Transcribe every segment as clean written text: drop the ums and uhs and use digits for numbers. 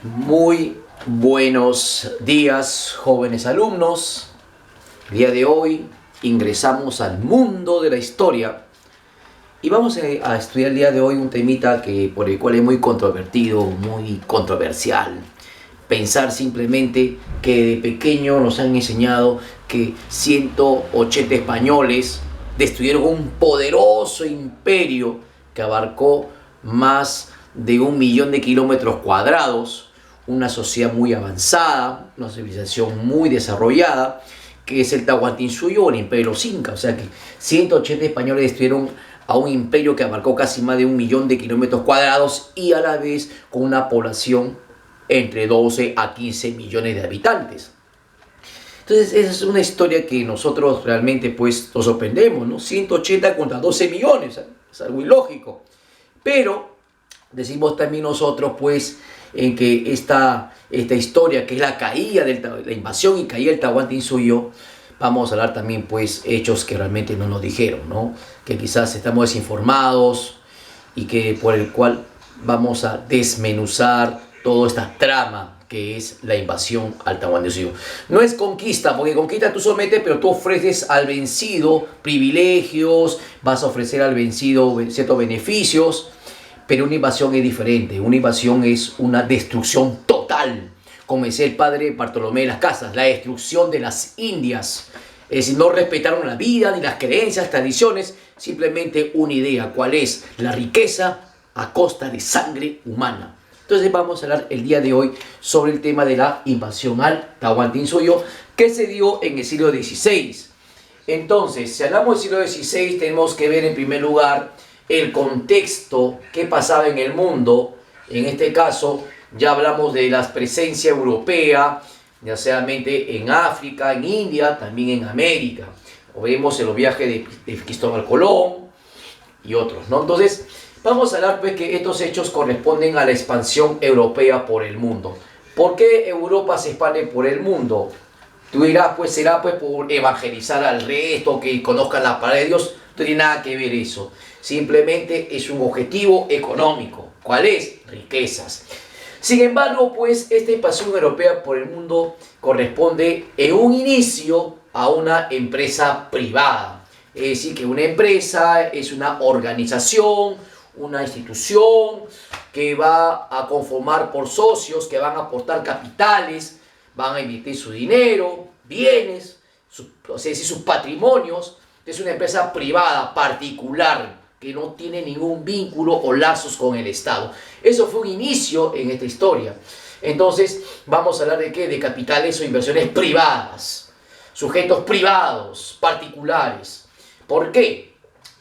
Muy buenos días, jóvenes alumnos. El día de hoy ingresamos al mundo de la historia y vamos a estudiar el día de hoy un temita por el cual es muy controvertido, muy controversial. Pensar simplemente que de pequeño nos han enseñado que 180 españoles destruyeron un poderoso imperio que abarcó más de 1 millón de kilómetros cuadrados, una sociedad muy avanzada, una civilización muy desarrollada, que es el Tahuantinsuyo o el imperio de los Incas. O sea que 180 españoles destruyeron a un imperio que abarcó casi más de 1 millón de kilómetros cuadrados y a la vez con una población entre 12 a 15 millones de habitantes. Entonces esa es una historia que nosotros realmente pues nos sorprendemos, ¿no? 180 contra 12 millones, es algo ilógico. Pero decimos también nosotros pues en que esta historia que es la caída la invasión y caída del Tahuantinsuyo, vamos a hablar también pues hechos que realmente no nos dijeron, ¿no? Que quizás estamos desinformados y que por el cual vamos a desmenuzar toda esta trama que es la invasión al Tahuantinsuyo. No es conquista, porque conquista tú sometes, pero tú ofreces al vencido privilegios, vas a ofrecer al vencido ciertos beneficios, pero una invasión es diferente. Una invasión es una destrucción total, como decía el padre Bartolomé de las Casas, la destrucción de las Indias. Es decir, no respetaron la vida, ni las creencias, tradiciones, simplemente una idea, cuál es la riqueza a costa de sangre humana. Entonces vamos a hablar el día de hoy sobre el tema de la invasión al Tahuantinsuyo que se dio en el siglo XVI. Entonces, si hablamos del siglo XVI, tenemos que ver en primer lugar el contexto que pasaba en el mundo. En este caso, ya hablamos de la presencia europea, ya sea en África, en India, también en América. O vemos en los viajes de Cristóbal Colón y otros, ¿no? Entonces, vamos a hablar pues que estos hechos corresponden a la expansión europea por el mundo. ¿Por qué Europa se expande por el mundo? Tú dirás, pues será pues por evangelizar al resto, que conozcan la palabra de Dios. No tiene nada que ver eso. Simplemente es un objetivo económico. ¿Cuál es? Riquezas. Sin embargo, pues esta expansión europea por el mundo corresponde en un inicio a una empresa privada. Es decir, que una empresa es una organización, una institución que va a conformar por socios que van a aportar capitales, van a invertir su dinero, bienes, sus patrimonios. Es una empresa privada, particular, que no tiene ningún vínculo o lazos con el Estado. Eso fue un inicio en esta historia. Entonces, vamos a hablar de qué? De capitales o inversiones privadas, sujetos privados, particulares. ¿Por qué?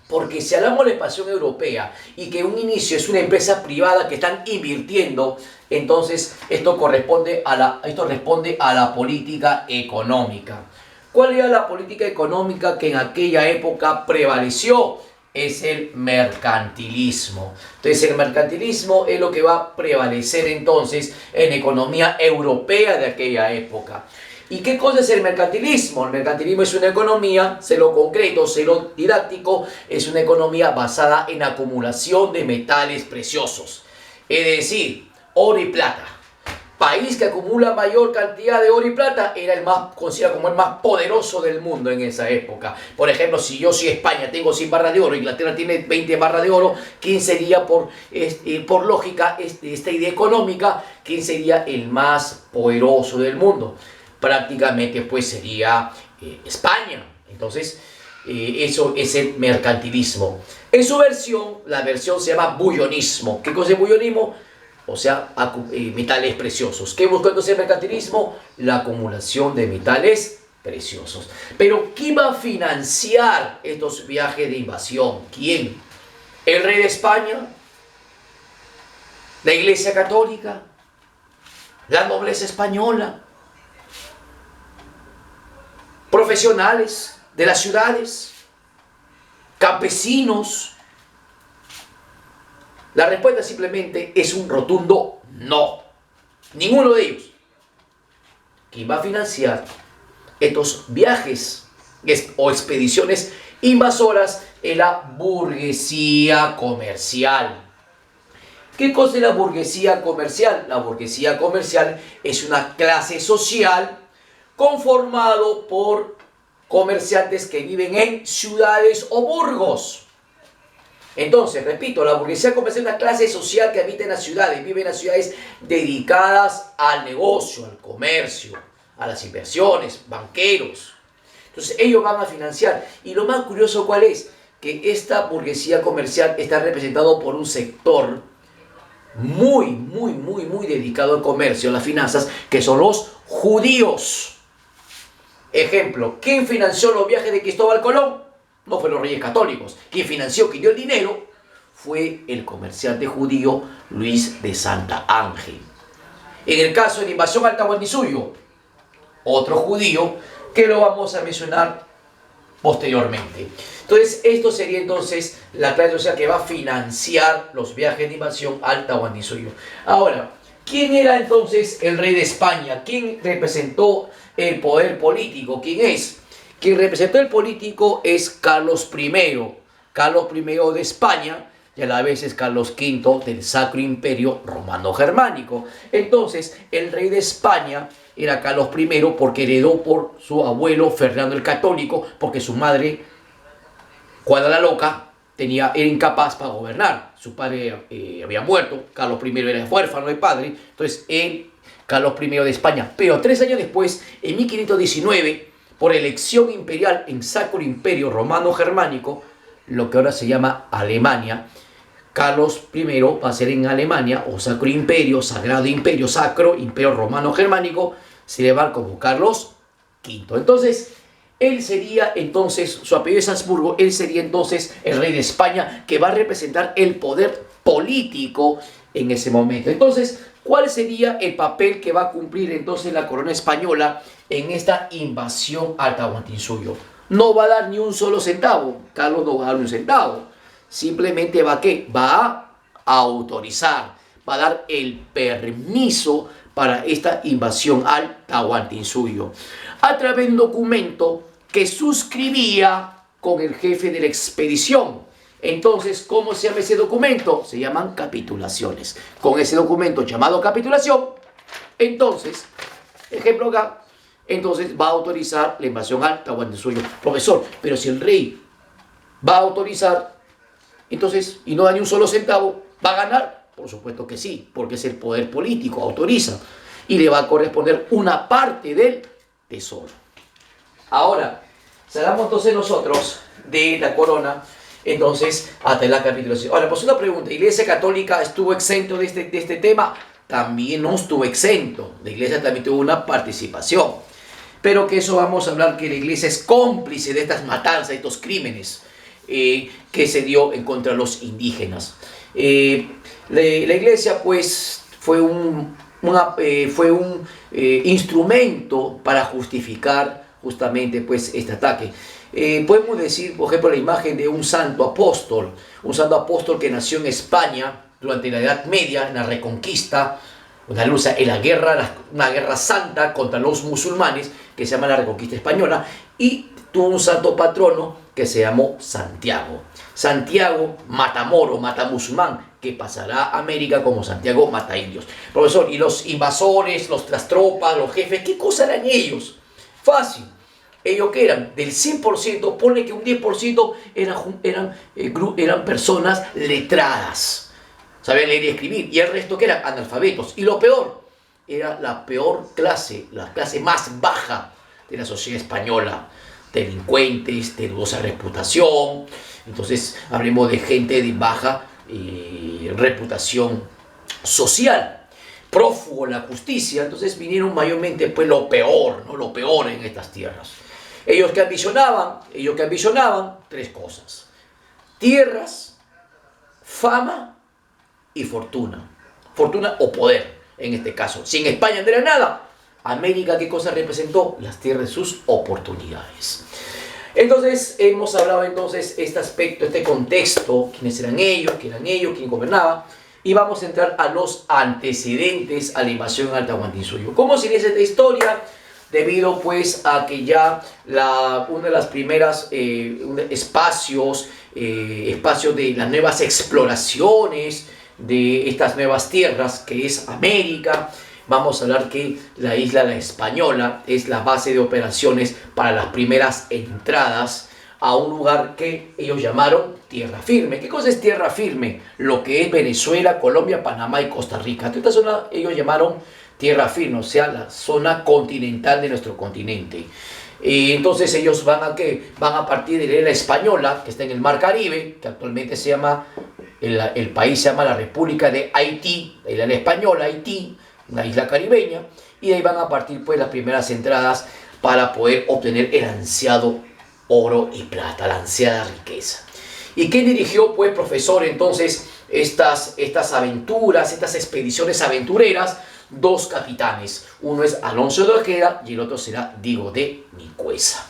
Porque si hablamos de la expansión europea y que un inicio es una empresa privada que están invirtiendo, entonces esto responde a la política económica. ¿Cuál era la política económica que en aquella época prevaleció? Es el mercantilismo. Entonces el mercantilismo es lo que va a prevalecer entonces en la economía europea de aquella época. ¿Y qué cosa es el mercantilismo? El mercantilismo es una economía, sé lo concreto, sé lo didáctico, es una economía basada en acumulación de metales preciosos. Es decir, oro y plata. País que acumula mayor cantidad de oro y plata era el más considerado como el más poderoso del mundo en esa época. Por ejemplo, si yo soy España, tengo 100 barras de oro, Inglaterra tiene 20 barras de oro, ¿quién sería por lógica, esta idea económica, quién sería el más poderoso del mundo? Prácticamente pues sería España. Entonces, eso es el mercantilismo. En su versión, la versión se llama bullonismo. ¿Qué cosa es bullonismo? O sea, metales preciosos. ¿Qué busca entonces el mercantilismo? La acumulación de metales preciosos. Pero ¿quién va a financiar estos viajes de invasión? ¿Quién? ¿El rey de España? ¿La Iglesia Católica? ¿La nobleza española? ¿Profesionales de las ciudades? ¿Campesinos? La respuesta simplemente es un rotundo no. Ninguno de ellos. ¿Quién va a financiar estos viajes o expediciones invasoras? En la burguesía comercial. ¿Qué cosa es la burguesía comercial? La burguesía comercial es una clase social conformado por comerciantes que viven en ciudades o burgos. Entonces, repito, la burguesía comercial es una clase social que habita en las ciudades, vive en las ciudades dedicadas al negocio, al comercio, a las inversiones, banqueros. Entonces, ellos van a financiar. Y lo más curioso, ¿cuál es? Que esta burguesía comercial está representado por un sector muy dedicado al comercio, a las finanzas, que son los judíos. Ejemplo, ¿quién financió los viajes de Cristóbal Colón? No fueron los reyes católicos. Quien financió, quien dio el dinero, fue el comerciante judío Luis de Santa Ángel. En el caso de la invasión al Tahuantinsuyo, otro judío que lo vamos a mencionar posteriormente. Entonces, esto sería entonces la clase social que va a financiar los viajes de invasión al Tahuantinsuyo. Ahora, ¿quién era entonces el rey de España? ¿Quién representó el poder político? ¿Quién es? Quien representó el político es Carlos I. Carlos I de España y a la vez es Carlos V del Sacro Imperio Romano Germánico. Entonces, el rey de España era Carlos I porque heredó por su abuelo Fernando el Católico, porque su madre, Juana la Loca, era incapaz para gobernar. Su padre había muerto, Carlos I era huérfano de padre, entonces él, Carlos I de España. Pero 3 años después, en 1519, por elección imperial en Sacro Imperio Romano Germánico, lo que ahora se llama Alemania, Carlos I va a ser en Alemania, o Sacro Imperio, Sagrado Imperio, Sacro Imperio Romano Germánico, se le va como Carlos V. Entonces, él sería entonces, su apellido es Habsburgo, él sería entonces el rey de España que va a representar el poder político en ese momento. Entonces, ¿cuál sería el papel que va a cumplir entonces la corona española en esta invasión al Tahuantinsuyo? No va a dar ni un solo centavo, Carlos no va a dar ni un centavo, simplemente va a ¿qué? Va a autorizar, va a dar el permiso para esta invasión al Tahuantinsuyo a través de un documento que suscribía con el jefe de la expedición. Entonces, ¿cómo se llama ese documento? Se llaman capitulaciones. Con ese documento llamado capitulación, entonces, ejemplo acá, entonces va a autorizar la invasión al Tahuantinsuyo. Profesor, pero si el rey va a autorizar, entonces, y no da ni un solo centavo, ¿va a ganar? Por supuesto que sí, porque es el poder político, autoriza. Y le va a corresponder una parte del tesoro. Ahora, salgamos entonces nosotros de la corona, entonces, hasta la capitulación. Ahora, pues una pregunta, ¿la Iglesia Católica estuvo exento de este tema? También no estuvo exento. La Iglesia también tuvo una participación. Pero que eso vamos a hablar, que la Iglesia es cómplice de estas matanzas, de estos crímenes que se dio en contra de los indígenas. La Iglesia, pues, fue un instrumento para justificar justamente pues este ataque. Podemos decir, por ejemplo, la imagen de un santo apóstol que nació en España durante la Edad Media, en la Reconquista, en la guerra, una guerra santa contra los musulmanes, que se llama la Reconquista Española, y tuvo un santo patrono que se llamó Santiago. Santiago Matamoro, Matamusulmán, que pasará a América como Santiago Mataindios. Profesor, ¿y los invasores, las tropas, los jefes, qué cosa eran ellos? Fácil. ¿Ellos qué eran? Del 100%, pone que un 10% eran personas letradas. Sabían leer y escribir. Y el resto que eran analfabetos. Y lo peor, era la peor clase, la clase más baja de la sociedad española. Delincuentes, de dudosa reputación. Entonces, hablemos de gente de baja reputación social. Prófugo la justicia. Entonces vinieron mayormente pues lo peor, ¿no? Lo peor en estas tierras. Ellos que ambicionaban 3 cosas: tierras, fama y fortuna. Fortuna o poder, en este caso. Si en España no era nada, América, ¿qué cosa representó? Las tierras de sus oportunidades. Entonces, hemos hablado entonces este aspecto, este contexto, quiénes eran ellos, quién gobernaba, y vamos a entrar a los antecedentes a la invasión al Tahuantinsuyo. ¿Cómo se inicia esta historia? Debido pues a que ya una de las primeras espacios de las nuevas exploraciones de estas nuevas tierras que es América. Vamos a hablar que la isla La Española es la base de operaciones para las primeras entradas a un lugar que ellos llamaron tierra firme. ¿Qué cosa es tierra firme? Lo que es Venezuela, Colombia, Panamá y Costa Rica. Esta zona ellos llamaron tierra firme, o sea, la zona continental de nuestro continente. Entonces ellos van a partir de la isla Española, que está en el Mar Caribe, que actualmente se llama, el país se llama la República de Haití, la isla Española, Haití, una isla caribeña, y de ahí van a partir pues las primeras entradas para poder obtener el ansiado oro y plata, la ansiada riqueza. ¿Y quién dirigió pues, profesor, entonces estas aventuras, estas expediciones aventureras? Dos capitanes, uno es Alonso de Ojeda y el otro será Diego de Nicuesa.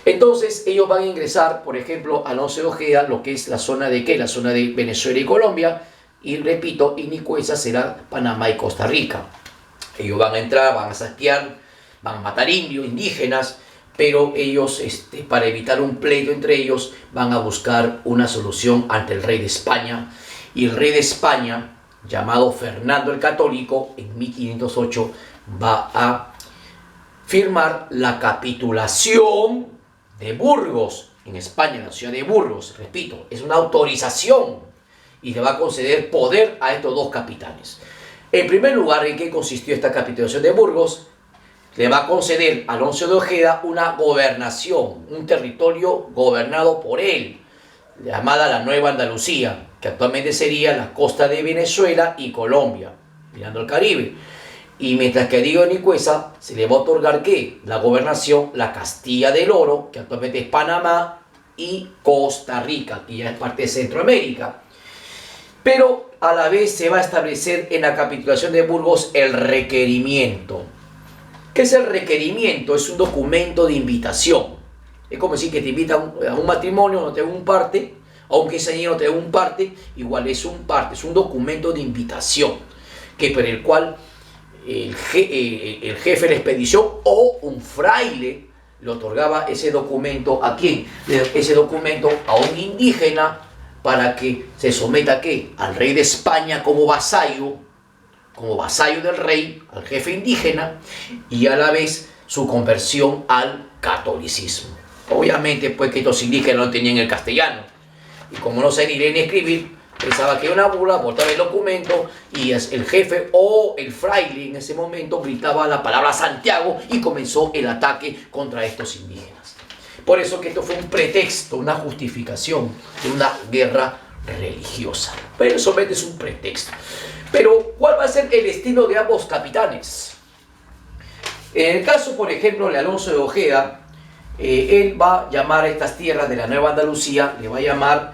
Entonces ellos van a ingresar, por ejemplo, Alonso de Ojeda, lo que es la zona de ¿qué? La zona de Venezuela y Colombia, y repito, y Nicuesa será Panamá y Costa Rica. Ellos van a entrar, van a saquear, van a matar indios, indígenas, pero ellos, para evitar un pleito entre ellos, van a buscar una solución ante el rey de España, y el rey de España, llamado Fernando el Católico, en 1508 va a firmar la capitulación de Burgos, en España, en la ciudad de Burgos. Repito, es una autorización y le va a conceder poder a estos dos capitanes. En primer lugar, ¿en qué consistió esta capitulación de Burgos? Le va a conceder a Alonso de Ojeda una gobernación, un territorio gobernado por él, llamada la Nueva Andalucía, que actualmente sería la costa de Venezuela y Colombia, mirando al Caribe. Y mientras que a Diego de Nicuesa se le va a otorgar ¿qué? La gobernación, la Castilla del Oro, que actualmente es Panamá, y Costa Rica, que ya es parte de Centroamérica. Pero a la vez se va a establecer en la capitulación de Burgos el requerimiento. ¿Qué es el requerimiento? Es un documento de invitación. Es como decir que te invitan a un matrimonio, no te dan un parte, a un quinceañero no te dan un parte, igual es un parte, es un documento de invitación, que por el cual el jefe de la expedición o un fraile le otorgaba ese documento ¿a quién? Ese documento a un indígena para que se someta ¿a qué? Al rey de España como vasallo del rey, al jefe indígena, y a la vez su conversión al catolicismo. Obviamente, pues que estos indígenas no tenían el castellano, y como no sabían leer ni escribir, pensaba que era una burla, botaba el documento, y el jefe o el fraile en ese momento gritaba la palabra Santiago, y comenzó el ataque contra estos indígenas. Por eso que esto fue un pretexto, una justificación de una guerra religiosa. Pero solamente es un pretexto. Pero, ¿cuál va a ser el destino de ambos capitanes? En el caso, por ejemplo, de Alonso de Ojeda, él va a llamar a estas tierras de la Nueva Andalucía, le va a llamar,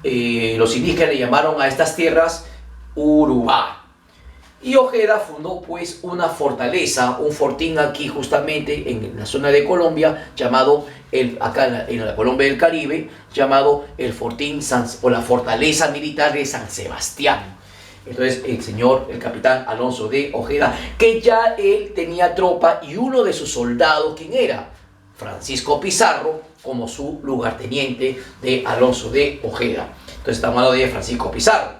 los indígenas le llamaron a estas tierras Urubá. Y Ojeda fundó pues una fortaleza, un fortín aquí justamente en la zona de Colombia, llamado, acá en la Colombia del Caribe, llamado el fortín o la fortaleza militar de San Sebastián. Entonces el capitán Alonso de Ojeda, que ya él tenía tropa, y uno de sus soldados, ¿quién era? Francisco Pizarro, como su lugarteniente de Alonso de Ojeda. Entonces estamos hablando de Francisco Pizarro.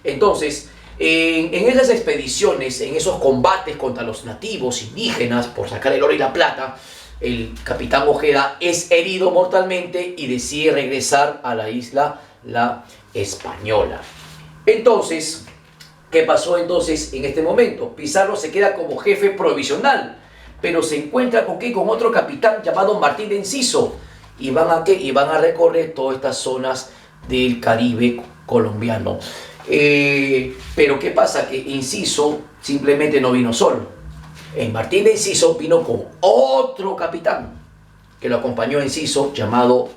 Entonces, en esas expediciones, en esos combates contra los nativos indígenas por sacar el oro y la plata, el capitán Ojeda es herido mortalmente y decide regresar a la isla La Española. Entonces, ¿qué pasó entonces en este momento? Pizarro se queda como jefe provisional, pero se encuentra con otro capitán llamado Martín de Enciso, y van a recorrer todas estas zonas del Caribe colombiano. Pero ¿qué pasa? Que Enciso simplemente no vino solo. Martín de Enciso vino con otro capitán que lo acompañó a Enciso, llamado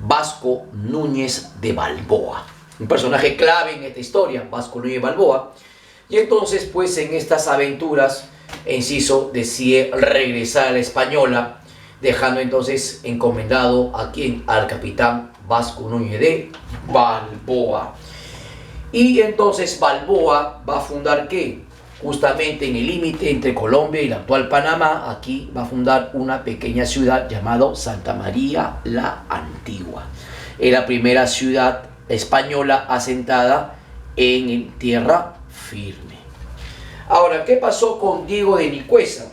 Vasco Núñez de Balboa. Un personaje clave en esta historia, Vasco Núñez de Balboa. Y entonces, pues en estas aventuras, Enciso decide regresar a la Española, dejando entonces encomendado ¿a quién? Al capitán Vasco Núñez de Balboa. Y entonces Balboa va a fundar ¿qué? Justamente en el límite entre Colombia y la actual Panamá, aquí va a fundar una pequeña ciudad llamada Santa María la Antigua. Es la primera ciudad española asentada en tierra firme. Ahora, ¿qué pasó con Diego de Nicuesa?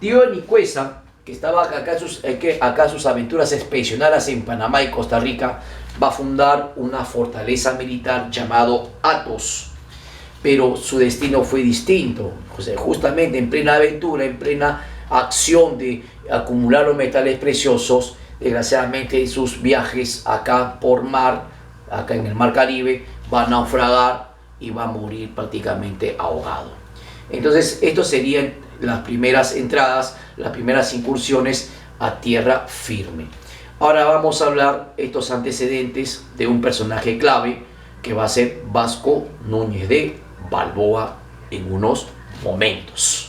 Diego de Nicuesa, que estaba acá sus aventuras expedicionarias en Panamá y Costa Rica, va a fundar una fortaleza militar llamado Athos, pero su destino fue distinto. O sea, justamente en plena aventura, en plena acción de acumular los metales preciosos, desgraciadamente sus viajes acá por mar, acá en el mar Caribe, va a naufragar y va a morir prácticamente ahogado. Entonces, estos serían las primeras entradas, las primeras incursiones a tierra firme. Ahora vamos a hablar estos antecedentes de un personaje clave que va a ser Vasco Núñez de Balboa en unos momentos.